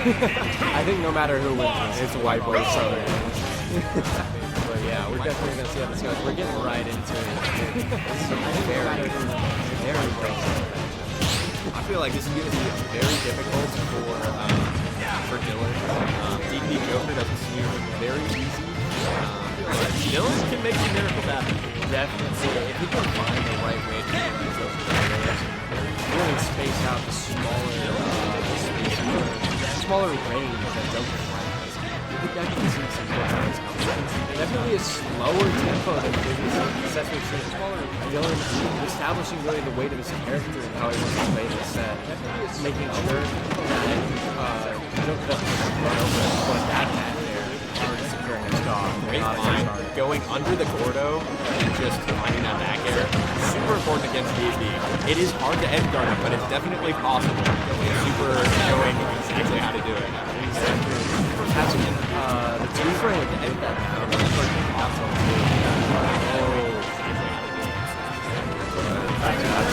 I think no matter who wins, it's whiteboard Southern. But yeah, we're definitely going to see how this goes. We're getting right into it. Very close. I feel like this is going to be very difficult for Dylan. DD Joker doesn't seem very easy. But Dylan can make some miracles happen. Definitely. If he can find the right way to use those players, really space out the smaller range that Joker has, you could definitely see some good things coming. Definitely a slower tempo than previous sets we've seen. Dylan establishing really the weight of his character and how he wants to play this set. Making sure that Joker doesn't run over and put that hat there. Already securing his dog. Great line. Going under the Gordo and just finding that back air. Super important against DD. It is hard to edge guard him, but it's definitely possible. Super showing exactly how to do it. Catching the two-frame to edit that down.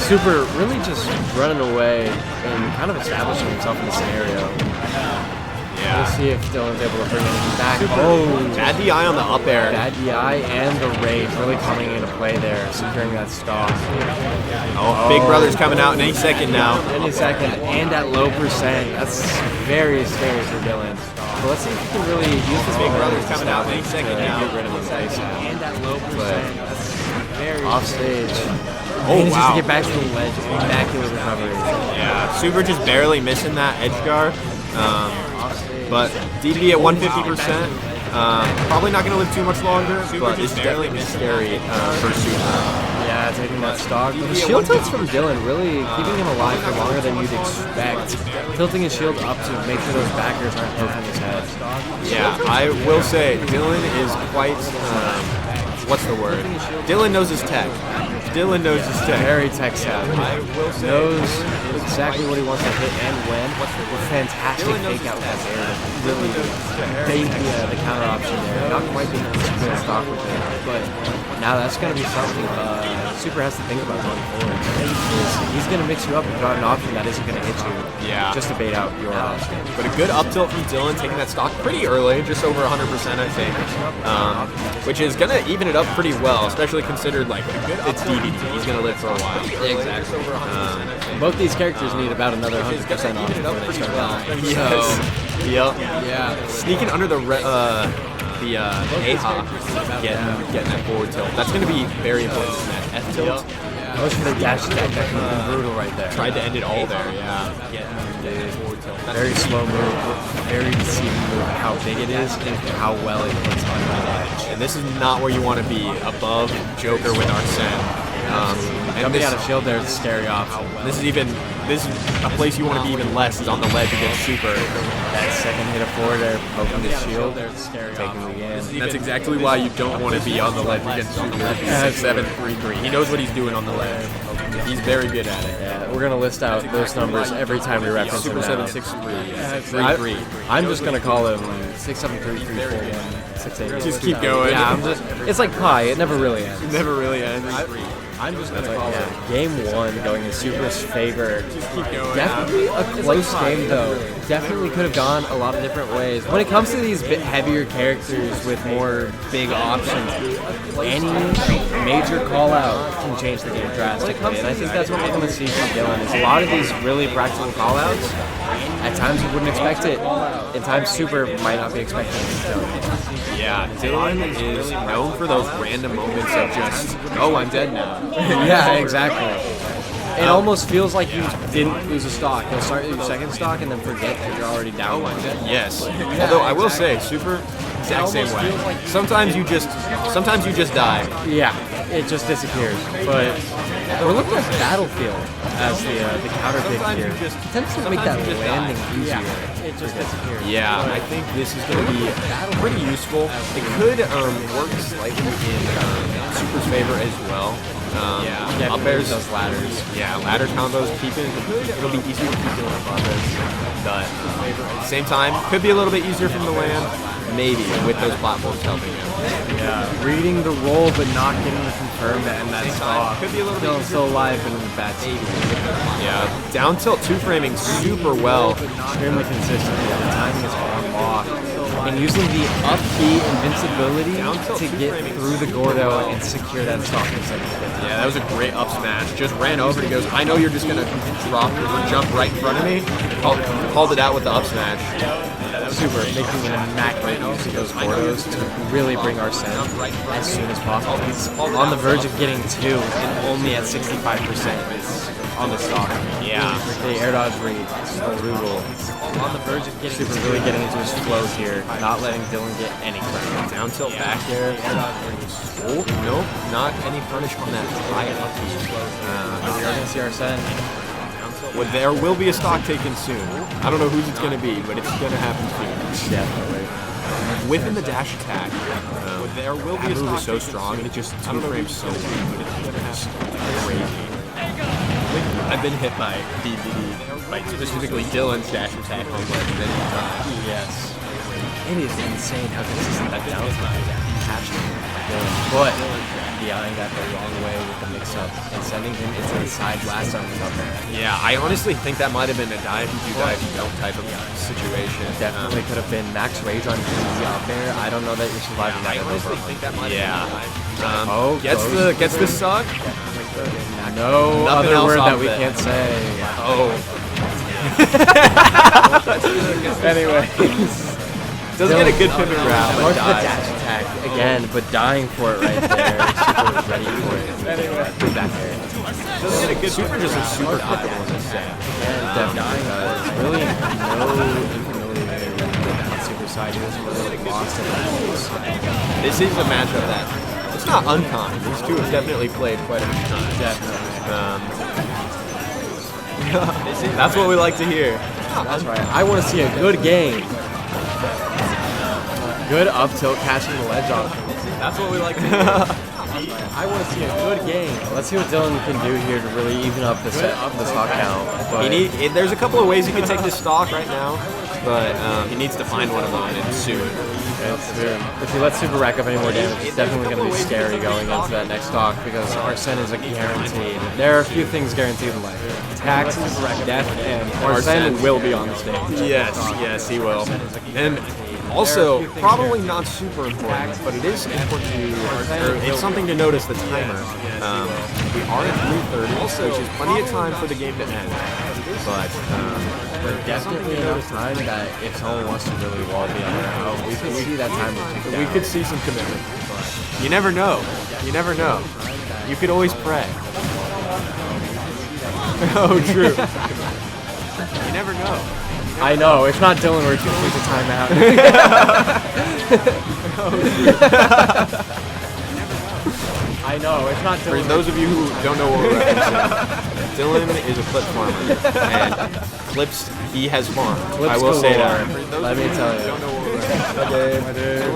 Super really just running away and kind of establishing himself in the scenario. Yeah. We'll see if Dylan's able to bring anything back. Bad DI on the up air. Bad DI and the rage really coming into play there, securing that stock. Big Brother's coming out in any second now. Any second, and at low percent. That's very scary for Dylan. So let's see if he can really use this Big Brother's coming out in any second now. Get rid of him ASAP. And at low percent. That's very off stage. Manages to get back to the ledge. Immaculate recovery. Yeah, Super just barely missing that edge guard. But DD at 150%. Probably not going to live too much longer, but it's definitely scary for Super. Yeah, taking that stock. The shield tilts from Dylan really keeping him alive for longer than you'd expect. Tilting his shield up to make sure those backers aren't poking his head. Yeah, I will say Dylan is quite, what's the word? Dylan knows his tech. Dylan knows his tech. Very tech savvy. Knows exactly what he wants to hit and when. Fantastic fake out that air. Really bait the counter option there. Not quite being able to secure stock with it, but now that's going to be something Super has to think about going forward. He's going to mix you up and draw an option that isn't going to hit you. Yeah. Just to bait out your option. But a good up tilt from Dylan, taking that stock pretty early, just over 100%, I think. Which is going to even it up pretty well, especially considered like it's DDD. He's going to live for a while. Exactly. Both these characters need about another 100% off before they start dying. Yes. Yep. Yeah. Sneaking under the AHA, getting that forward tilt. That's going to be very important in that F tilt. Goes for the dash attack. That could have been brutal right there. Tried to end it all there, yeah. Forward tilt. Very slow move, very deceiving move. How big it is and how well it hits on the edge. And this is not where you want to be, above Joker with Arsene. Jumping out of shield there is a scary option. This is a place you want to be even less is on the ledge against Super. That second hit of forward air, poking the shield, taking the game. That's exactly why you don't want to be on the ledge against Super. 6-7-3-3. He knows what he's doing on the ledge. He's very good at it. Yeah, we're gonna list out those numbers every time we reference him. Super 7-6-3. I'm just gonna call him 6-7-3-3-4-1-6-8. Just keep going. Yeah, it's like pi. It never really ends. It never really ends. I'm just gonna call it game one going in Super's favor. Keep going. Definitely a close game though. Definitely could have gone a lot of different ways. When it comes to these bit heavier characters with more big options, any major call out can change the game drastically. And I think that's what we're going to see from Dylan is a lot of these really practical call outs. At times you wouldn't expect it. In times Super might not be expecting it. Yeah, Dylan is known for those random moments of just, oh, I'm dead now. Yeah, exactly. It almost feels like you didn't lose a stock. You'll start your second stock and then forget that you're already down one. Yes. Although I will say, Super, exact same way. Sometimes you just die. Yeah, it just disappears. But we're looking at Battlefield as the counter pick here. It tends to make that landing easier. It just disappears. Yeah, I think this is going to be pretty useful. It could work slightly in Super's favor as well. Up airs, those ladders. Yeah, ladder combos. It'll be easier to keep doing above it. But at the same time, could be a little bit easier from the land. maybe, with those platforms helping him. Yeah, reading the roll but not getting the confirm to end that stock. Could be a little bit Still alive, but in the bad state. Yeah, down tilt 2-framing super well. Extremely consistent. Yeah, the timing is on lock. And using the up B invincibility to get through the Gordo and secure that stock in second. Yeah, that was a great up smash. Just ran over and he goes, I know you're just going to drop or jump right in front of me. Called it out with the up smash. Super, making an immaculate use of those Gordos to really bring Arsene as soon as possible. He's on the verge of getting 2 and only at 65% on the stock. Yeah. The air dodge rate is brutal. On the verge of getting Super really getting into his flow here, not letting Dylan get any credit. Down tilt back air dodge rate is full. Nope, not any punish on that high up his flow. You're going to see Arsene. Well, there will be a stock taken soon. I don't know whose it's going to be, but it's going to happen soon. Definitely. Within the dash attack, there will be a stock so strong, and it just 2-frames so weak, but it's going to happen crazy. I've been hit by DDD, by specifically Dylan's dash attack on ledge many times. Yes. It is insane how consistent that down catching Dylan. But DIing that the wrong way with the mix-up and sending him into the side blast on the up there. Yeah, I honestly think that might have been a die if you don't type of situation. Definitely could have been max rage on DD out there. I don't know that you're surviving that. I honestly think that might have been oh, gets the suck. No Nothing other word off that we it. can't say. Oh. Anyway. Doesn't get a good pivot route, but Marks the dies. dash attack again, but dying for it right there. Super was ready for it. Anyway, back there. Doesn't get a good Super just looks super comfortable in this set. And dying was really no infamiliarity with that Super side. He was really lost in that. This is a matchup that it's not uncommon. These two have definitely played quite a few times. That's what we like to hear. That's right. I want to see a good game. Good up tilt catching the ledge option. That's what we like to hear. I want to see a good game. Let's see what Dylan can do here to really even up the stock count. But There's a couple of ways he can take this stock right now, but he needs to find one of them and soon. if he lets Super rack up any more damage, it's definitely going to be scary going into that next stock because Arsene is a guaranteed. There are a few things guaranteed in life. Taxes, death, and Arsene will be on the stage. Yes, he will. And also, probably not super important, but it is important to, it's something to notice the timer. We are at 3:30, which is plenty of time for the game to end. But Definitely enough time that if someone wants to really wall the other out, we could see that timer. we could see some commitment. You never know. You never know. You could always pray. Oh, true. You never know. I know, if not Dylan, we're 2 points of timeout. I know, it's not Dylan. For those of you who don't know what we're referencing, Dylan is a clip farmer, and clips he has farmed. Clips I will say galore. that. Let me tell you. Don't know what we're referencing.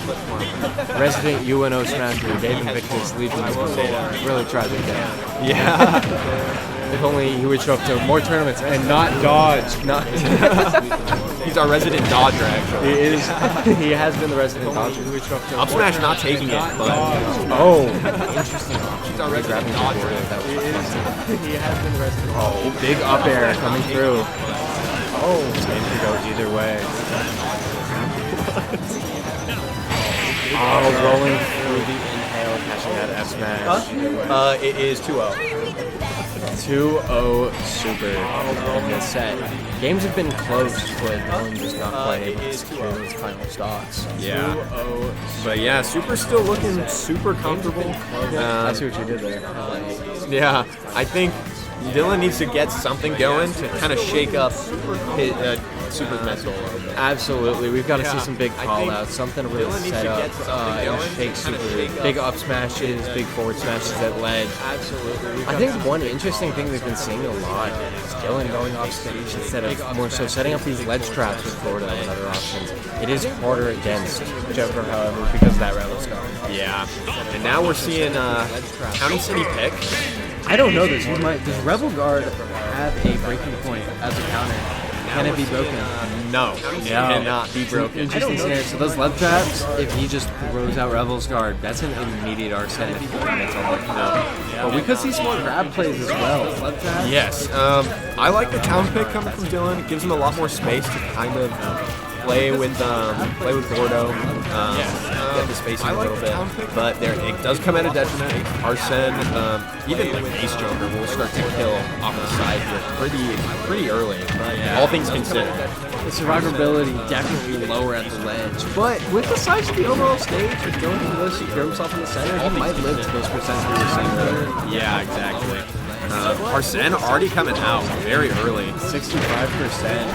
Clip farmer. Resident UNO Smasher, Dave Invictus, Legion. I will say that. Really tried to get. Yeah. If only he would show up to more tournaments and not dodge. He's our resident dodger, actually. He is. He has been the resident dodger. He would show up to Up smash not taking it, but oh, interesting. he's our resident dodger. He has been the resident. Oh, big up air coming through. Oh, this game could go either way. Oh, rolling through the inhale, catching that F smash. It is 2-0. 2-0 Super in this set. Games have been close, but Dylan just not quite able to secure those final stocks. Yeah. 2-0. But yeah, Super's still looking super comfortable. I see what you did there. Yeah, I think Dylan needs to get something going to kind of shake up his, Super's mental a little bit. Absolutely, we've got to see some big call-outs, something to really set up and shake Super. Big up smashes, big forward smashes at ledge. Absolutely. I think one interesting thing we've been seeing a lot is Dylan going off stage instead of more so setting up these ledge traps with Florida and other options. It is harder against Joker, however, because of that Rebel Scar. Yeah, and now we're seeing County City pick. I don't know this. Does Rebel Guard have a breaking point as a counter? Can it be broken? No, it cannot be broken. Interesting scenario. So those love traps, if he just throws out Rebel's Guard, that's an immediate Arsene if he commits on it. But we could see some more grab plays as well. Love traps? Yes. I like the town pick coming from Dylan. It gives him a lot more space to kind of play with Gordo, get the spacing a little bit. But it does come at a detriment. Arsene, even like Ace Joker, will start to kill off the side here pretty early. All things considered. The survivability definitely lower at the ledge. But with the size of the overall stage, if Dylan can really secure himself in the center, he might live to those percents we were seeing earlier. Yeah, exactly. Arsene already coming out very early. 65%,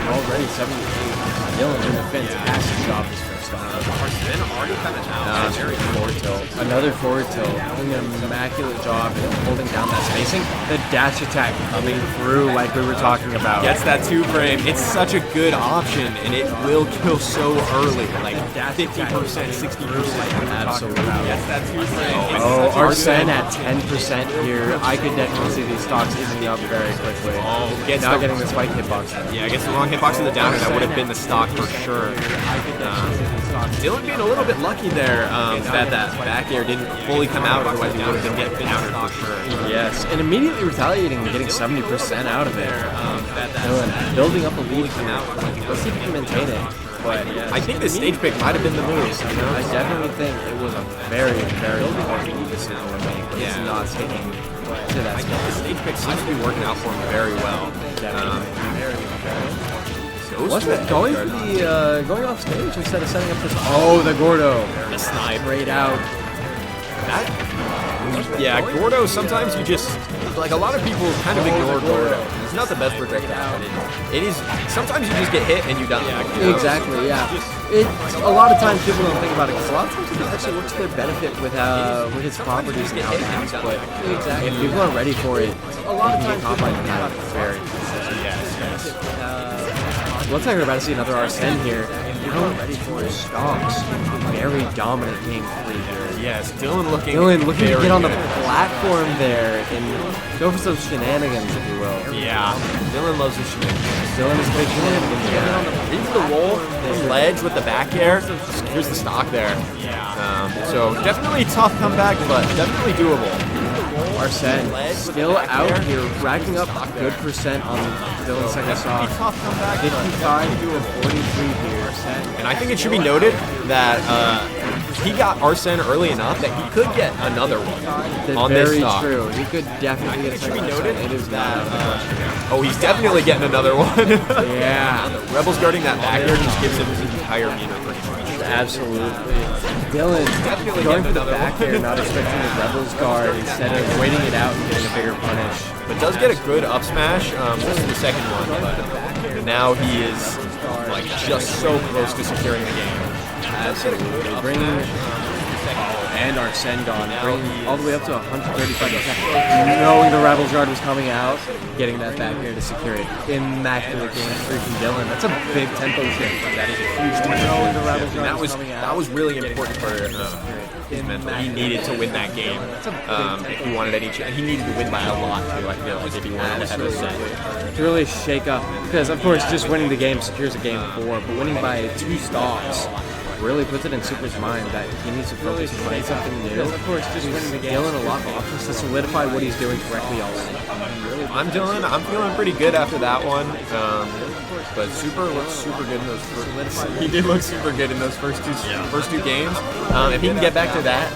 already 78%. Dylan doing a fantastic job this first time. Arsene already coming out. Very forward tilt. Another forward tilt. Doing an immaculate job in holding down that spacing. The dash attack coming through like we were talking about. Gets that 2-frame. It's such a good option, and it will kill so early. Like 50%, 60%. Absolutely. Gets that 2-frame. Oh, Arsene at 10% here. I could definitely see these stocks easing up very quickly. Not getting the spike hitbox. Yeah, gets the wrong hitbox in the downer. That would have been the stock for sure. Dylan being a little bit lucky there that back air didn't fully come out, otherwise he would have been getting downer for sure. Yes, and immediately retaliating and getting 70% out of it. Dylan building up a lead here. Let's see if he can maintain it. But I think the stage pick might have been the move. I definitely think it was a very, very important decision to make. But it's not taking to that. I think the stage pick seems to be working out for him very well. Going off stage instead of setting up this. Oh, the Gordo. The snipe. Straight out. Yeah, Gordo, sometimes you just, like a lot of people kind of ignore Gordo. It's not the best projectile. It is, sometimes you just get hit and you die. Exactly, yeah. A lot of times people don't think about it because a lot of times it actually works to their benefit with his properties and how it acts, but if people aren't ready for it, a lot of times people don't have it very consistent. Looks like we're about to see another Arsene here. If you're not ready for his stocks, very dominant game 3 here. Yes, Dylan looking to get on the platform there and go for some shenanigans, if you will. Yeah, Dylan loves the shenanigans. Dylan is a big shenanigans. Yeah. Even the roll, the ledge with the back air, here's the stock there. So definitely tough comeback, but definitely doable. Arsene still out here, racking up a good percent on Dylan's second stock. 55 to a 43 here. And I think it should be noted that he got Arsene early enough that he could get another one on this stock. Very true. He could definitely get a second one. It is that. Oh, he's definitely getting another one. Yeah. Rebels guarding that back air just gives him his entire meter pretty much. Absolutely. Dylan definitely going for the back air, not expecting the Rebels guard instead of waiting it out and getting a bigger punish. But does get a good up smash. This is the second one, but now he is like just so close to securing the game. Absolutely. Bringing and Arsene gone, bringing all the way up to 135%. Knowing the Rebels guard was coming out, getting that back air to secure it. Immaculate game 3 from Dylan. That's a big tempo shift. That is a huge tempo. Knowing the Rebels guard was coming out. That was really important for his mental. He needed to win that game if he wanted any chance. He needed to win by a lot too. I feel like if he wanted to have a set. To really shake up, because of course just winning the game secures a game 4, but winning by 2 stocks really puts it in Super's mind that he needs to focus and play something new. Of course, just winning the game. Dylan a lot of options to solidify what he's doing correctly already. I'm Dylan. I'm feeling pretty good after that one. But Super looks super good in those first. He did look super good in those first two games. If he can get back to that,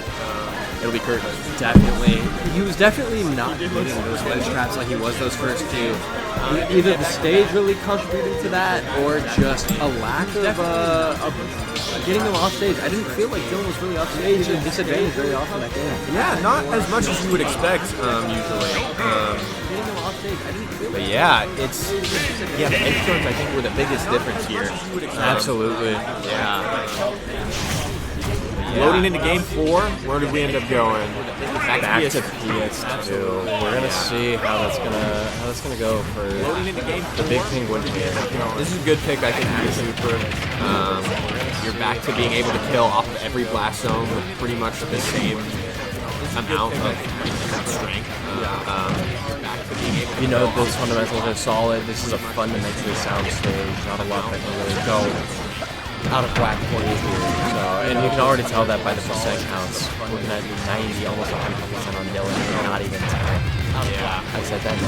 it'll be curtains. Definitely. He was definitely not hitting those ledge traps like he was those first 2. Either the stage really contributed to that, or just a lack of getting him off stage. I didn't feel like Dylan was really off stage and disadvantaged very often that game. Yeah, not as much as you would expect usually. Getting him off stage, I didn't feel like. But yeah, the edge guards I think were the biggest difference here. Absolutely. Yeah. Loading into game 4, where did we end up going? Back to PS2. We're gonna see how that's gonna go for the big penguin here. This is a good pick, I think, for the Super. You're back to being able to kill off of every blast zone with pretty much the same amount of strength. Back to being able to You know, go those fundamentals are solid. This is a fundamentally sound stage. Not a lot that can really go out of whack for you here. So, and you can already tell that by the percent counts. Looking at 90, almost 100% on Dylan, and not even 10. Yeah. I said that.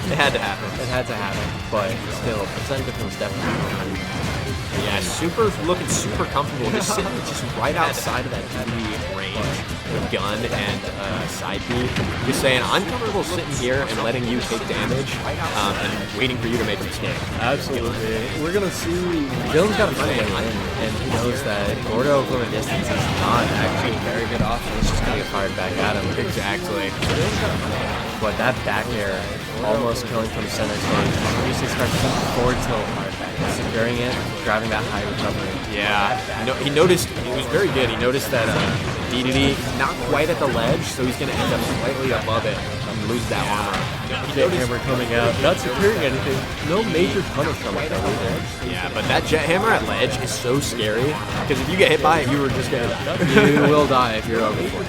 It It had to happen. It had to happen, but still, percent difference definitely. Yeah, looking super comfortable. Just sitting just right outside of that DD range with gun and side B. Just saying, I'm comfortable sitting here and letting you take damage and waiting for you to make a mistake. Absolutely. We're going to see. Dylan's got a funny in, and he knows that Gordo from a distance is not actually a very good option. He's just going to get fired back at him. Exactly. But that back air, almost killing from center stage. You just expect forward tilt hard back. Securing it, driving that high recovery. Yeah, he noticed, it was very good. He noticed that Dedede not quite at the ledge, so he's going to end up slightly above it and lose that armor. Jet hammer coming out, not securing anything. No major punish from it either. Yeah, but that jet hammer at ledge is so scary because if you get hit by it, you were just going to die. You will die if you're over 40.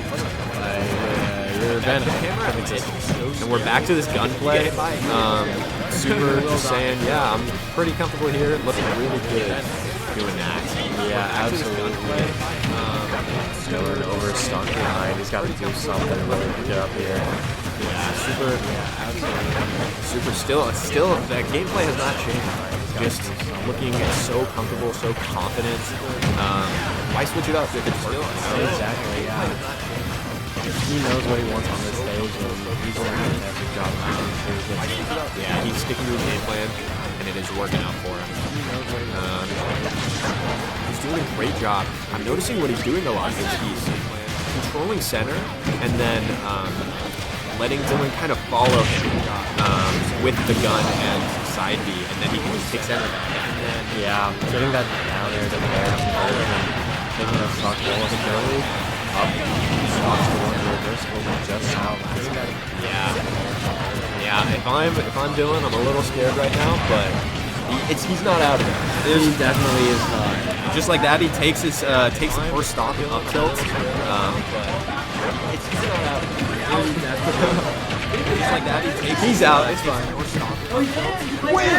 You're And we're back to this gunplay. Super just saying, yeah, I'm pretty comfortable here, looking really good doing that. Yeah, absolutely. Dylan overstuck behind. He's got to do something to really pick it up here. Yeah, super. Still, that gameplay has not changed. Just looking so comfortable, so confident. Why switch it up if it's still? Exactly. Yeah. He knows what he wants on this stage, and he's doing a fantastic job. Yeah, he's sticking to his game plan, and it is working out for him. He's doing a great job. I'm noticing what he's doing a lot is he's controlling center, and then letting Dylan kind of follow him with the gun and side B, and then he can just take center back. Yeah, getting that down there to the air, and taking a stock ball of ability. Up, stocks the one reversible just south. Yeah. If I'm Dylan, I'm a little scared right now, but he's not out of it. He definitely is not. Just like that, he takes the first stock up tilt. But he's not out of it. Just like that, he's out. It's fine. Wait!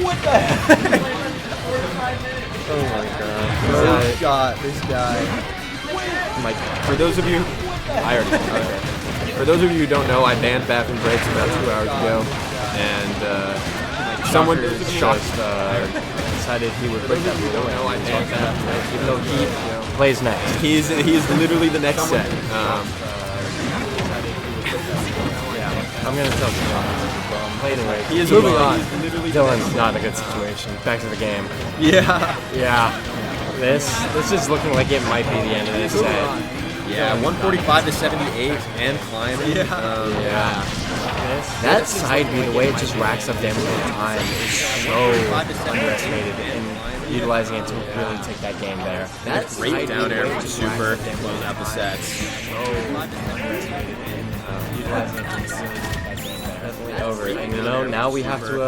What the heck? Oh my god. First shot, this guy. Mike, for those of you, I already okay. For those of you who don't know, I banned bathroom breaks about 2 hours ago, and someone decided he would break that rule. No, I banned bathroom breaks, even though he plays next. He is literally the next set. I'm gonna tell you. Anyway, he is moving on. on. Dylan's not in a good situation. Back to the game. Yeah. This is looking like it might be the end of this set. Yeah, 145 to 78 and climbing. Yeah. That side B, the way it just racks up damage over time, is so underestimated in utilizing it to really take that game there. That's great down air from Super. Close out the sets. Utilizing it to really take that game there. Definitely over. And you know, now we have to